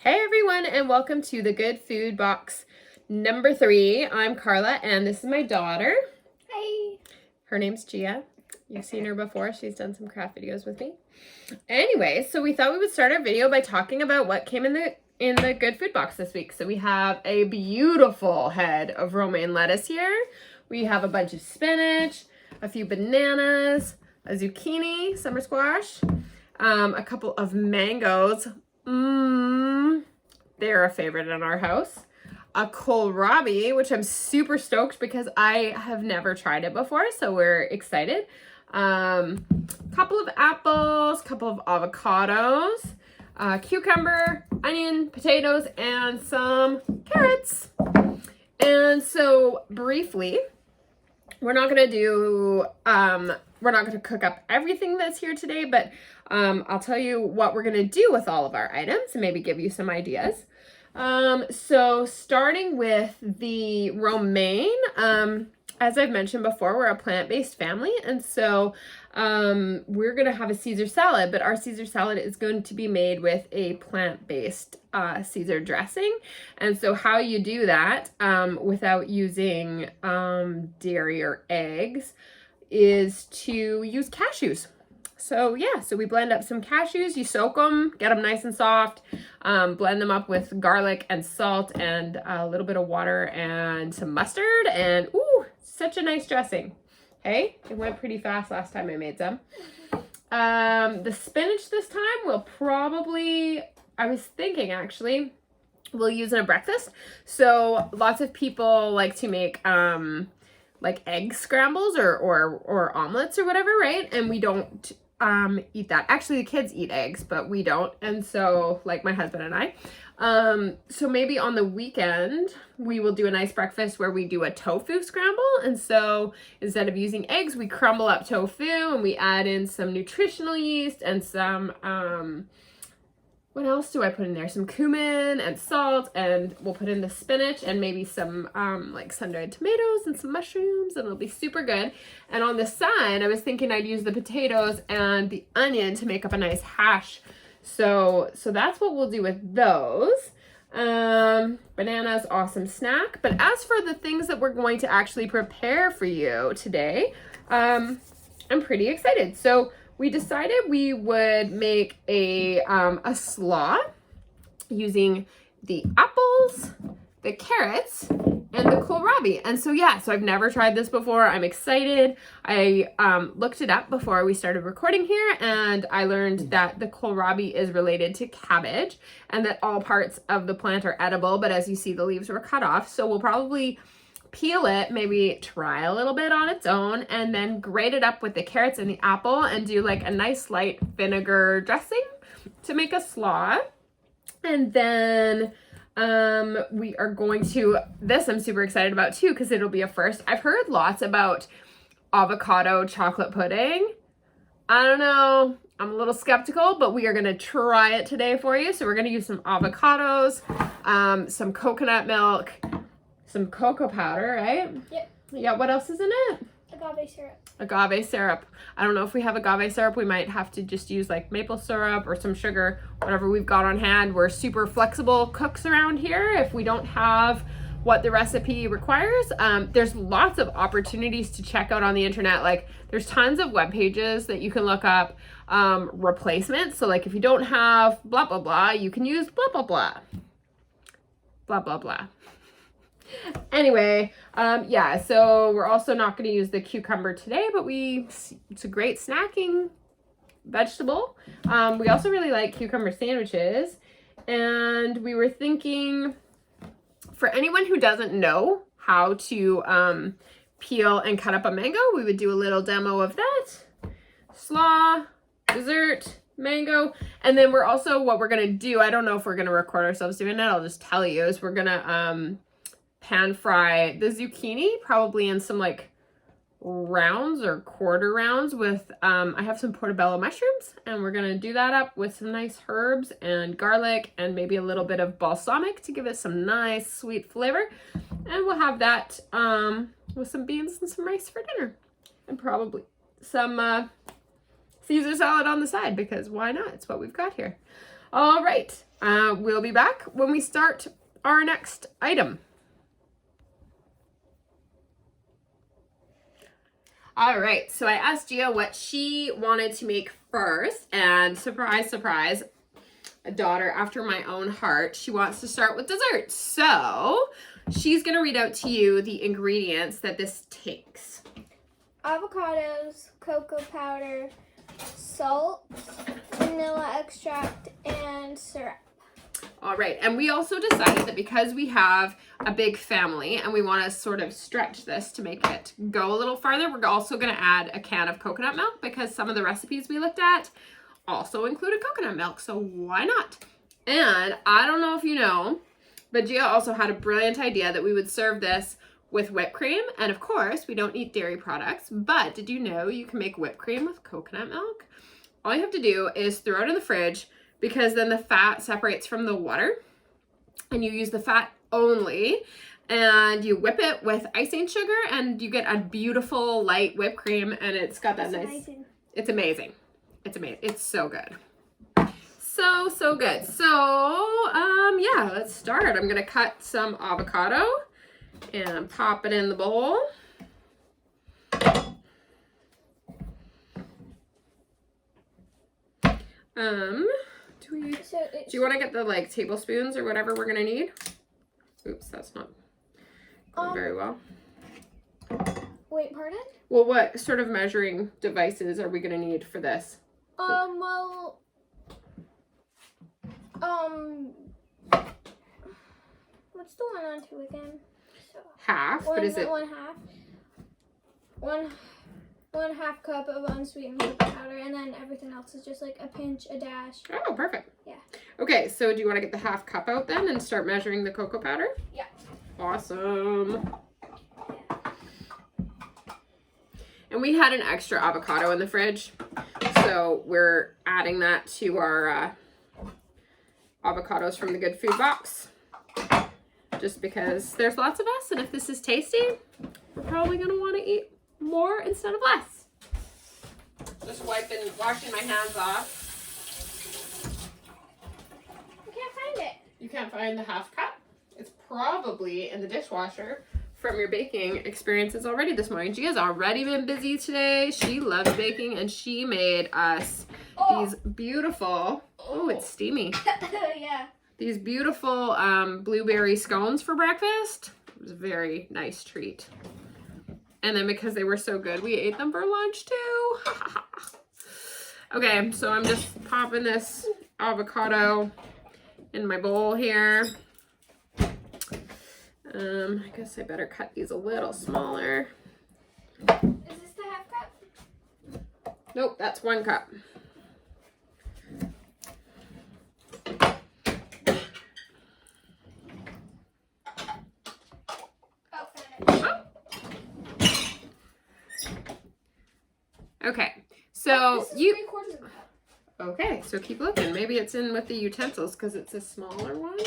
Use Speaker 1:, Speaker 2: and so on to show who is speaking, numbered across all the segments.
Speaker 1: Hey everyone, and welcome to the Good Food Box number 3. I'm Carla, and this is my daughter.
Speaker 2: Hi.
Speaker 1: Her name's Gia. You've seen her before. She's done some craft videos with me. Anyway, so we thought we would start our video by talking about what came in the Good Food Box this week. So we have a beautiful head of romaine lettuce here. We have a bunch of spinach, a few bananas, a zucchini, summer squash, a couple of mangoes. They're a favorite in our house. A kohlrabi, which I'm super stoked because I have never tried it before, so we're excited. Couple of apples, couple of avocados, cucumber, onion, potatoes, and some carrots. And so briefly, we're not gonna cook up everything that's here today, but I'll tell you what we're gonna do with all of our items and maybe give you some ideas. So starting with the romaine, as I've mentioned before, we're a plant-based family, and so we're gonna have a Caesar salad, but our Caesar salad is going to be made with a plant-based Caesar dressing. And so how you do that without using dairy or eggs is to use cashews. So yeah, so we blend up some cashews, you soak them, get them nice and soft, blend them up with garlic and salt and a little bit of water and some mustard, and ooh, such a nice dressing. Hey, it went pretty fast last time I made some. The spinach this time will probably, I was thinking actually, we'll use in a breakfast. So lots of people like to make like egg scrambles or omelets or whatever, right? And we don't eat that. Actually, the kids eat eggs, but we don't. And so, like my husband and I. So maybe on the weekend, we will do a nice breakfast where we do a tofu scramble. And so instead of using eggs, we crumble up tofu and we add in some nutritional yeast and some, what else do I put in there? Some cumin and salt, and we'll put in the spinach and maybe some like sun-dried tomatoes and some mushrooms, and it'll be super good. And on the side, I was thinking I'd use the potatoes and the onion to make up a nice hash. So that's what we'll do with those. Bananas, awesome snack. But as for the things that we're going to actually prepare for you today, I'm pretty excited. So we decided we would make a slaw using the apples, the carrots, and the kohlrabi. And so yeah, so I've never tried this before. I'm excited. I looked it up before we started recording here, and I learned that the kohlrabi is related to cabbage and that all parts of the plant are edible, but as you see, the leaves were cut off. So we'll probably peel it, maybe try a little bit on its own, and then grate it up with the carrots and the apple and do like a nice light vinegar dressing to make a slaw. And then we are going to, this I'm super excited about too, because it'll be a first. I've heard lots about avocado chocolate pudding. I don't know, I'm a little skeptical, but we are going to try it today for you. So we're going to use some avocados, some coconut milk, some cocoa powder, right?
Speaker 2: Yep.
Speaker 1: Yeah, what else is in it?
Speaker 2: Agave syrup.
Speaker 1: Agave syrup. I don't know if we have agave syrup. We might have to just use like maple syrup or some sugar, whatever we've got on hand. We're super flexible cooks around here. If we don't have what the recipe requires, there's lots of opportunities to check out on the internet. Like there's tons of web pages that you can look up replacements. So like if you don't have blah, blah, blah, you can use blah, blah, blah. Blah, blah, blah. Anyway, yeah, so we're also not going to use the cucumber today, but it's a great snacking vegetable. We also really like cucumber sandwiches, and we were thinking for anyone who doesn't know how to peel and cut up a mango, we would do a little demo of that. Slaw, dessert, mango, and then we're also, what we're going to do, I don't know if we're going to record ourselves doing it, I'll just tell you, is we're going to pan fry the zucchini, probably in some like rounds or quarter rounds with, I have some portobello mushrooms, and we're gonna do that up with some nice herbs and garlic and maybe a little bit of balsamic to give it some nice sweet flavor. And we'll have that with some beans and some rice for dinner, and probably some Caesar salad on the side, because why not? It's what we've got here. All right, we'll be back when we start our next item. All right, so I asked Gia what she wanted to make first, and surprise, surprise, a daughter after my own heart, she wants to start with dessert. So she's gonna read out to you the ingredients that this takes.
Speaker 2: Avocados, cocoa powder, salt, vanilla extract, and syrup.
Speaker 1: All right, and we also decided that because we have a big family and we want to sort of stretch this to make it go a little farther, we're also going to add a can of coconut milk because some of the recipes we looked at also included coconut milk, so why not? And I don't know if you know, but Gia also had a brilliant idea that we would serve this with whipped cream, and of course, we don't eat dairy products, but did you know you can make whipped cream with coconut milk? All you have to do is throw it in the fridge, because then the fat separates from the water and you use the fat only, and you whip it with icing sugar and you get a beautiful light whipped cream, and it's got that nice,
Speaker 2: amazing.
Speaker 1: It's amazing. It's amazing. It's so good. So good. So, yeah, let's start. I'm going to cut some avocado and pop it in the bowl. Do you want to get the like tablespoons or whatever we're gonna need? Oops, that's not going very well.
Speaker 2: Wait, pardon?
Speaker 1: Well, what sort of measuring devices are we gonna need for this?
Speaker 2: Well, what's the 1 on 2 again? So,
Speaker 1: half, but is it
Speaker 2: 1/2 cup of unsweetened cocoa powder, and then everything else is just like a pinch, a dash.
Speaker 1: Oh, perfect.
Speaker 2: Yeah.
Speaker 1: Okay, so do you want to get the 1/2 cup out then and start measuring the cocoa powder?
Speaker 2: Yeah.
Speaker 1: Awesome. And we had an extra avocado in the fridge, so we're adding that to our avocados from the Good Food box, just because there's lots of us, and if this is tasty, we're probably going to want to eat more instead of less. Just washing my hands off.
Speaker 2: I can't find it.
Speaker 1: You can't find the 1/2 cup? It's probably in the dishwasher from your baking experiences already this morning. Gia's already been busy today. She loves baking, and she made us these beautiful, it's steamy.
Speaker 2: Yeah.
Speaker 1: These beautiful blueberry scones for breakfast. It was a very nice treat. And then because they were so good, we ate them for lunch too. Okay, so I'm just popping this avocado in my bowl here. I guess I better cut these a little smaller.
Speaker 2: Is this the 1/2 cup?
Speaker 1: Nope, that's 1 cup. Okay, so
Speaker 2: this is 3/4 of a cup.
Speaker 1: Okay, so keep looking. Maybe it's in with the utensils because it's a smaller one.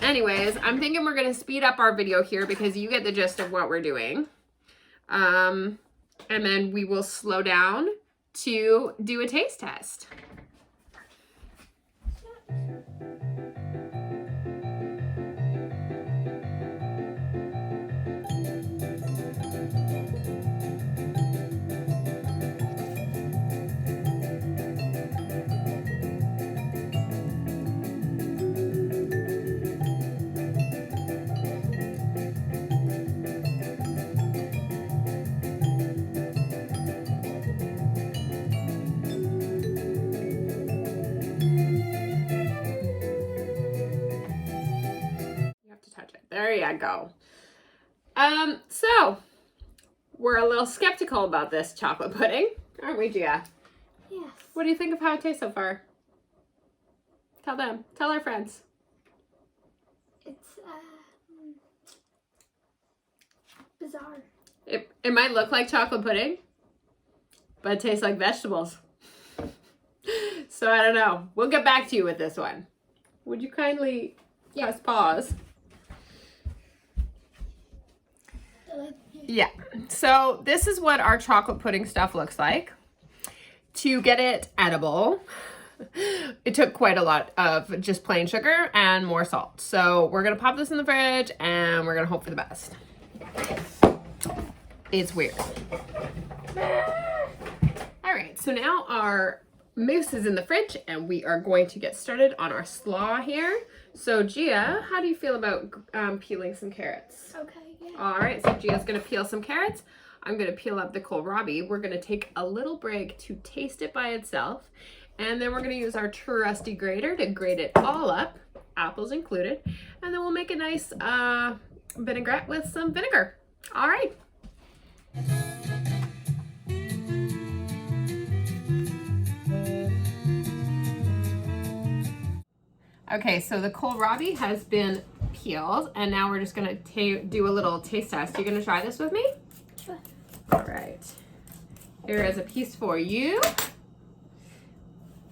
Speaker 1: Anyways, I'm thinking we're going to speed up our video here because you get the gist of what we're doing. And then we will slow down to do a taste test. There you go. So we're a little skeptical about this chocolate pudding, aren't we, Gia?
Speaker 2: Yes.
Speaker 1: What do you think of how it tastes so far? Tell them. Tell our friends.
Speaker 2: It's bizarre.
Speaker 1: It might look like chocolate pudding, but it tastes like vegetables. So I don't know. We'll get back to you with this one. Would you kindly press pause? Yeah, so this is what our chocolate pudding stuff looks like. To get it edible, it took quite a lot of just plain sugar and more salt. So we're gonna pop this in the fridge and we're gonna hope for the best. It's weird. All right, so now our mousse is in the fridge and we are going to get started on our slaw here. So Gia, how do you feel about peeling some carrots?
Speaker 2: Okay, yeah.
Speaker 1: All right, so Gia's gonna peel some carrots. I'm gonna peel up the kohlrabi. We're gonna take a little break to taste it by itself. And then we're gonna use our trusty grater to grate it all up, apples included. And then we'll make a nice vinaigrette with some vinegar. All right. Okay, so the kohlrabi has been peeled, and now we're just gonna do a little taste test. You gonna try this with me?
Speaker 2: Sure.
Speaker 1: All right. Here is a piece for you.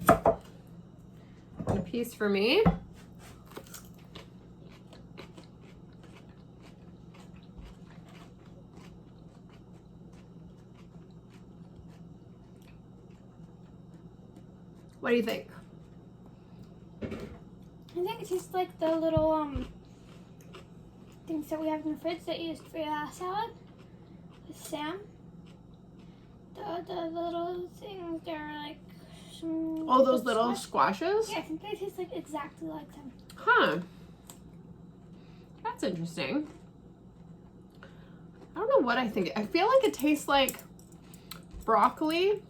Speaker 1: And a piece for me. What do you think?
Speaker 2: I think it tastes like the little things that we have in the fridge that you used for your salad. The Sam. The little things, they're like some.
Speaker 1: Oh, those little squashes?
Speaker 2: Yeah, I think they taste like exactly like them.
Speaker 1: Huh. That's interesting. I don't know what I think. I feel like it tastes like broccoli,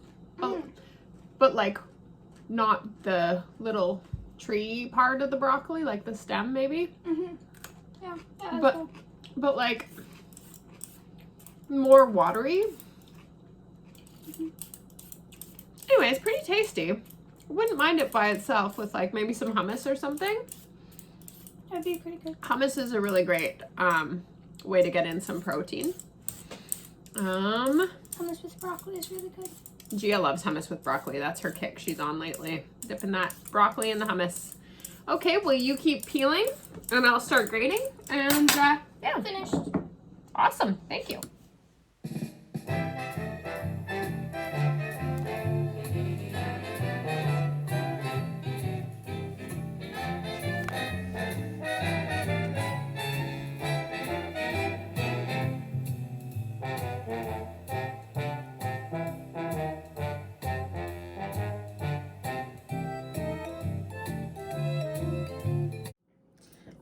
Speaker 1: but like not the little tree part of the broccoli, like the stem maybe.
Speaker 2: Mhm. Yeah. That was cool.
Speaker 1: But like more watery. Anyway, it's pretty tasty. I wouldn't mind it by itself with like maybe some hummus or something.
Speaker 2: That'd be pretty good.
Speaker 1: Hummus is a really great way to get in some protein.
Speaker 2: Hummus with broccoli is really good.
Speaker 1: Gia loves hummus with broccoli. That's her kick she's on lately. Dipping that broccoli in the hummus. Okay, well you keep peeling and I'll start grating and yeah.
Speaker 2: Finished.
Speaker 1: Awesome, thank you.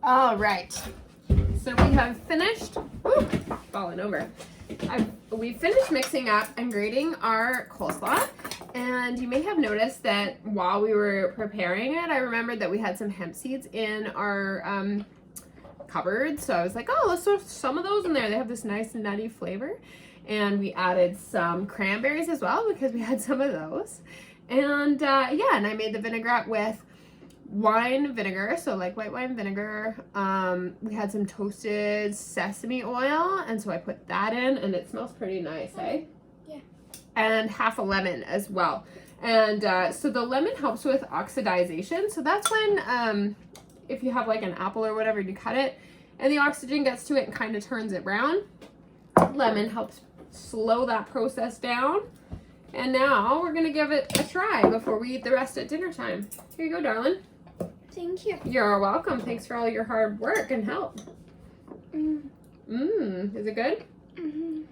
Speaker 1: All right, so we have finished, falling over. We finished mixing up and grating our coleslaw, and you may have noticed that while we were preparing it, I remembered that we had some hemp seeds in our cupboard, so I was like, oh, let's throw some of those in there. They have this nice nutty flavor, and we added some cranberries as well because we had some of those, and yeah, and I made the vinaigrette with wine vinegar, so like white wine vinegar. We had some toasted sesame oil, and so I put that in, and it smells pretty nice, eh?
Speaker 2: Yeah.
Speaker 1: And half a lemon as well. And so the lemon helps with oxidization. So that's when, if you have like an apple or whatever, you cut it, and the oxygen gets to it and kind of turns it brown. Lemon helps slow that process down. And now we're gonna give it a try before we eat the rest at dinner time. Here you go, darling.
Speaker 2: Thank you.
Speaker 1: You're welcome. Thanks for all your hard work and help. Is it good?
Speaker 2: Mm-hmm.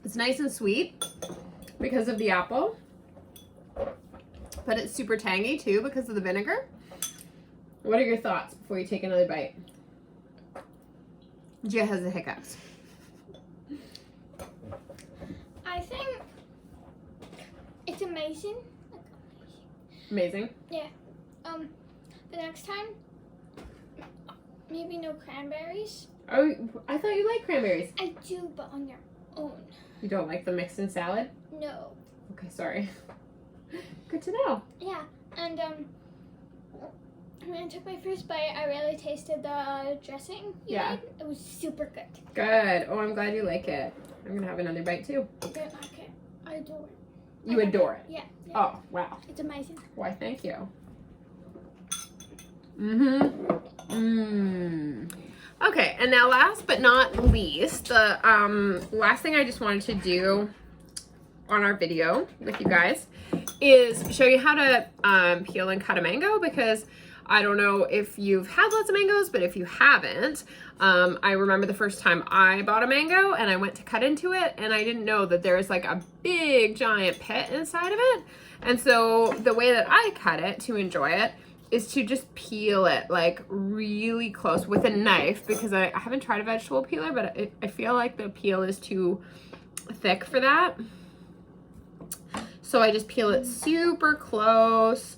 Speaker 1: It's nice and sweet because of the apple, but it's super tangy too because of the vinegar. What are your thoughts before you take another bite? Gia has the hiccups.
Speaker 2: I think it's amazing.
Speaker 1: Amazing.
Speaker 2: Yeah. The next time, maybe no cranberries.
Speaker 1: Oh, I thought you liked cranberries.
Speaker 2: I do, but on their own.
Speaker 1: You don't like them mixed in salad?
Speaker 2: No.
Speaker 1: Okay, sorry. Good to know.
Speaker 2: Yeah, and when I took my first bite, I really tasted the dressing you made. It was super good.
Speaker 1: Good. Oh, I'm glad you like it. I'm gonna have another bite too.
Speaker 2: I don't like it. I adore it.
Speaker 1: You adore it?
Speaker 2: Yeah.
Speaker 1: Oh, wow.
Speaker 2: It's amazing.
Speaker 1: Why, thank you. Okay, and now last but not least, the last thing I just wanted to do on our video with you guys is show you how to peel and cut a mango, because I don't know if you've had lots of mangoes, but if you haven't, I remember the first time I bought a mango and I went to cut into it and I didn't know that there was like a big giant pit inside of it. And so the way that I cut it to enjoy it is to just peel it like really close with a knife, because I haven't tried a vegetable peeler, but I feel like the peel is too thick for that. So I just peel it super close.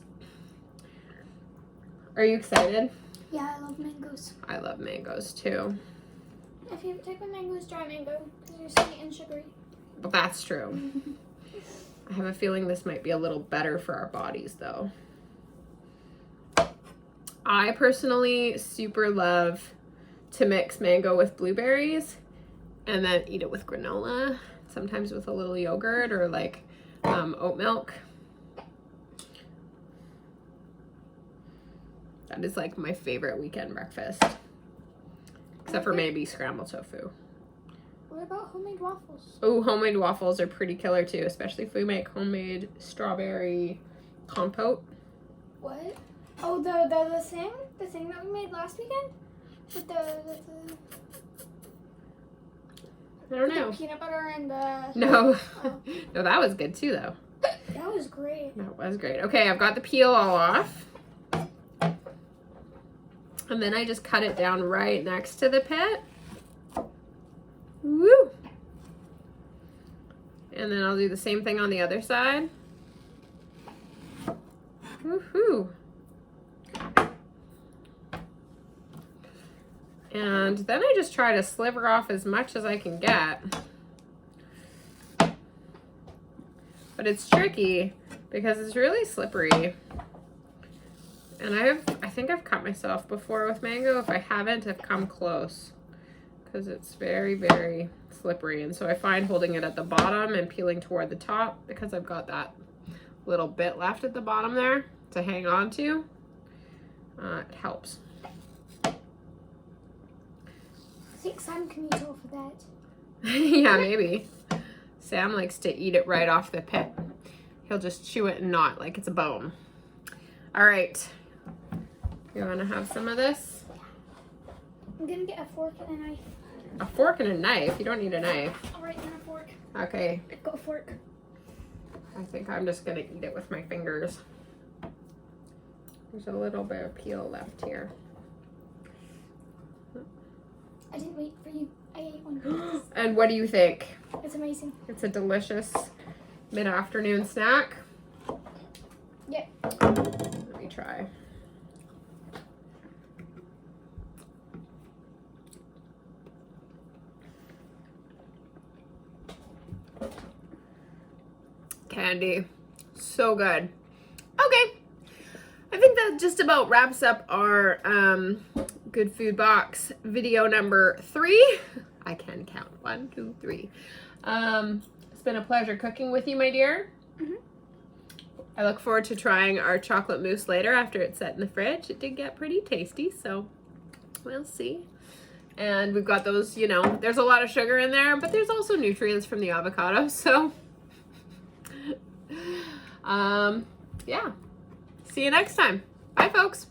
Speaker 1: Are you excited?
Speaker 2: Yeah, I love mangoes.
Speaker 1: I love mangoes too.
Speaker 2: My favorite type of mango is dry mango because they're sweet and sugary.
Speaker 1: But that's true. I have a feeling this might be a little better for our bodies though. I personally super love to mix mango with blueberries and then eat it with granola, sometimes with a little yogurt or like oat milk. That is like my favorite weekend breakfast, except for maybe scrambled tofu.
Speaker 2: What about homemade waffles?
Speaker 1: Oh, homemade waffles are pretty killer too, especially if we make homemade strawberry compote.
Speaker 2: What? Oh, the thing that we made last weekend with
Speaker 1: I don't know.
Speaker 2: the peanut butter and the
Speaker 1: No,
Speaker 2: Oh.
Speaker 1: no, that was good too though.
Speaker 2: That was great.
Speaker 1: That was great. Okay, I've got the peel all off. And then I just cut it down right next to the pit. Woo! And then I'll do the same thing on the other side. Woohoo! And then I just try to sliver off as much as I can get. But it's tricky because it's really slippery. And I think I've cut myself before with mango. If I haven't, I've come close because it's very, very slippery. And so I find holding it at the bottom and peeling toward the top, because I've got that little bit left at the bottom there to hang on to, it helps.
Speaker 2: I think Sam can eat all for that.
Speaker 1: Yeah, maybe. Sam likes to eat it right off the pit. He'll just chew it and not like it's a bone. All right. You want to have some of this?
Speaker 2: I'm gonna get a fork and a knife.
Speaker 1: A fork and a knife? You don't need a knife.
Speaker 2: All right, then a fork.
Speaker 1: Okay.
Speaker 2: I've got a fork.
Speaker 1: I think I'm just going to eat it with my fingers. There's a little bit of peel left here.
Speaker 2: I didn't wait for you. I ate one.
Speaker 1: And what do you think?
Speaker 2: It's amazing.
Speaker 1: It's a delicious mid-afternoon snack.
Speaker 2: Yeah.
Speaker 1: Let me try. Candy. So good. Okay. I think that just about wraps up our Good Food Box video number 3. I can count 1, 2, 3. It's been a pleasure cooking with you, my dear.
Speaker 2: Mhm.
Speaker 1: I look forward to trying our chocolate mousse later after it's set in the fridge. It did get pretty tasty, so we'll see. And we've got those, you know, there's a lot of sugar in there, but there's also nutrients from the avocado, so yeah. See you next time. Bye, folks.